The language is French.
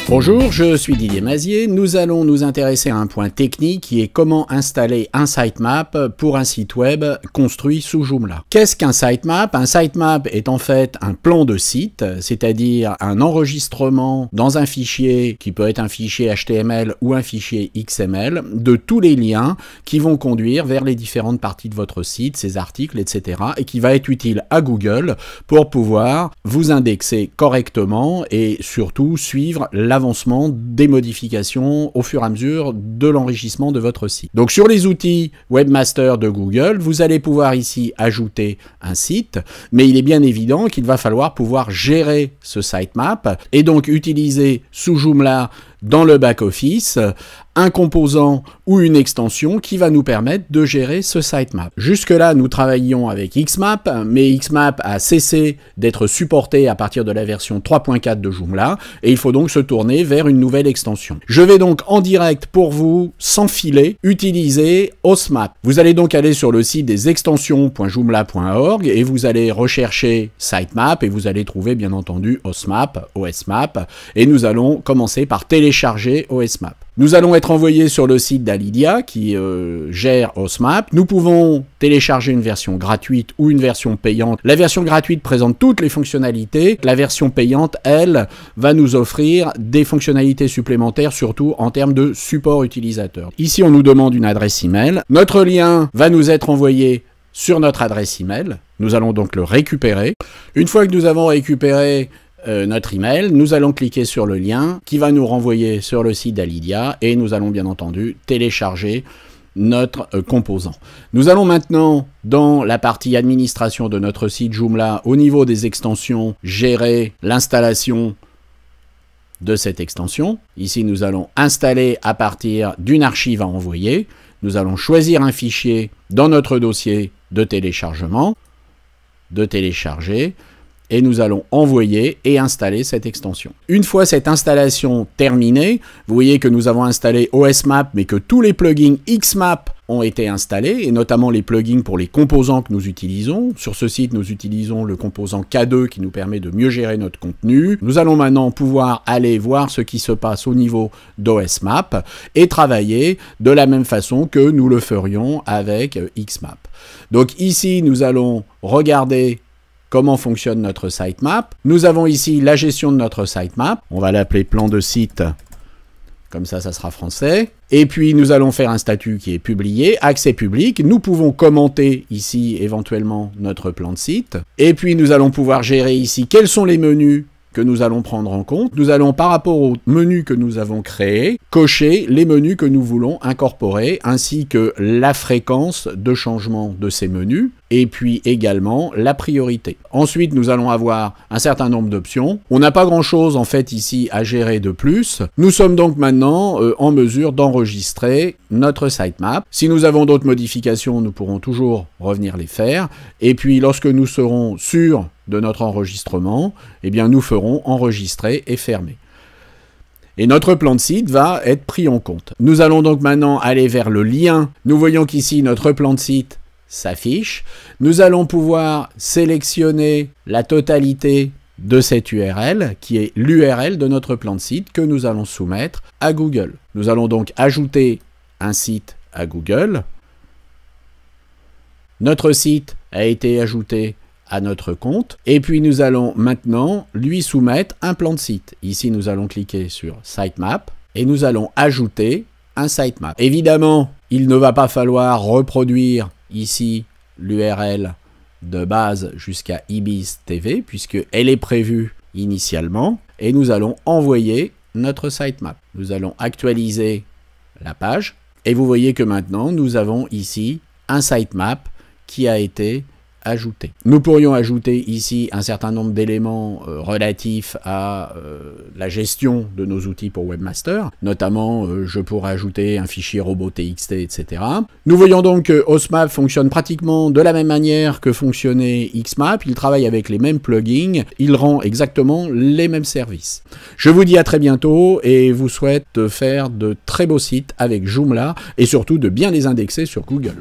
Bonjour, je suis Didier Mazier. Nous allons nous intéresser à un point technique qui est comment installer un sitemap pour un site web construit sous Joomla. Qu'est-ce qu'un sitemap? Un sitemap est en fait un plan de site, c'est-à-dire un enregistrement dans un fichier qui peut être un fichier HTML ou un fichier XML de tous les liens qui vont conduire vers les différentes parties de votre site, ses articles, etc. et qui va être utile à Google pour pouvoir vous indexer correctement et surtout suivre l'avancement des modifications au fur et à mesure de l'enrichissement de votre site. Donc sur les outils Webmaster de Google, vous allez pouvoir ici ajouter un site, mais il est bien évident qu'il va falloir pouvoir gérer ce sitemap et donc utiliser sous Joomla dans le back-office un composant ou une extension qui va nous permettre de gérer ce sitemap. Jusque-là, nous travaillions avec Xmap, mais Xmap a cessé d'être supporté à partir de la version 3.4 de Joomla, et il faut donc se tourner vers une nouvelle extension. Je vais donc en direct pour vous, sans filet, utiliser Osmap. Vous allez donc aller sur le site des extensions.joomla.org et vous allez rechercher sitemap et vous allez trouver bien entendu Osmap, et nous allons commencer par télécharger Osmap. Nous allons être envoyés sur le site d'Alidia qui gère Osmap. Nous pouvons télécharger une version gratuite ou une version payante. La version gratuite présente toutes les fonctionnalités. La version payante, elle, va nous offrir des fonctionnalités supplémentaires, surtout en termes de support utilisateur. Ici, on nous demande une adresse email. Notre lien va nous être envoyé sur notre adresse email. Nous allons donc le récupérer. Une fois que nous avons récupéré notre email, nous allons cliquer sur le lien qui va nous renvoyer sur le site d'Alidia et nous allons bien entendu télécharger notre composant. Nous allons maintenant dans la partie administration de notre site Joomla au niveau des extensions gérer l'installation de cette extension. Ici nous allons installer à partir d'une archive à envoyer. Nous allons choisir un fichier dans notre dossier de téléchargement, de télécharger. Et nous allons envoyer et installer cette extension. Une fois cette installation terminée, vous voyez que nous avons installé Osmap, mais que tous les plugins Xmap ont été installés, et notamment les plugins pour les composants que nous utilisons. Sur ce site, nous utilisons le composant K2 qui nous permet de mieux gérer notre contenu. Nous allons maintenant pouvoir aller voir ce qui se passe au niveau d'Osmap et travailler de la même façon que nous le ferions avec Xmap. Donc ici, nous allons regarder comment fonctionne notre sitemap. Nous avons ici la gestion de notre sitemap. On va l'appeler plan de site. Comme ça, ça sera français. Et puis, nous allons faire un statut qui est publié, accès public. Nous pouvons commenter ici, éventuellement, notre plan de site. Et puis, nous allons pouvoir gérer ici quels sont les menus que nous allons prendre en compte. Nous allons, par rapport aux menus que nous avons créés, cocher les menus que nous voulons incorporer, ainsi que la fréquence de changement de ces menus, et puis également la priorité. Ensuite, nous allons avoir un certain nombre d'options. On n'a pas grand-chose, en fait, ici à gérer de plus. Nous sommes donc maintenant en mesure d'enregistrer notre sitemap. Si nous avons d'autres modifications, nous pourrons toujours revenir les faire. Et puis, lorsque nous serons sûrs de notre enregistrement, eh bien, nous ferons enregistrer et fermer. Et notre plan de site va être pris en compte. Nous allons donc maintenant aller vers le lien. Nous voyons qu'ici, notre plan de site s'affiche. Nous allons pouvoir sélectionner la totalité de cette URL, qui est l'URL de notre plan de site que nous allons soumettre à Google. Nous allons donc ajouter un site à Google. Notre site a été ajouté à notre compte, et puis nous allons maintenant lui soumettre un plan de site. Ici, nous allons cliquer sur Sitemap, et nous allons ajouter un sitemap. Évidemment, il ne va pas falloir reproduire ici l'URL de base jusqu'à Ibis TV, puisqu'elle est prévue initialement, et nous allons envoyer notre sitemap. Nous allons actualiser la page, et vous voyez que maintenant, nous avons ici un sitemap qui a été ajouté. Nous pourrions ajouter ici un certain nombre d'éléments relatifs à la gestion de nos outils pour Webmaster. Notamment, je pourrais ajouter un fichier robot.txt, etc. Nous voyons donc que Osmap fonctionne pratiquement de la même manière que fonctionnait Xmap. Il travaille avec les mêmes plugins. Il rend exactement les mêmes services. Je vous dis à très bientôt et vous souhaite de faire de très beaux sites avec Joomla et surtout de bien les indexer sur Google.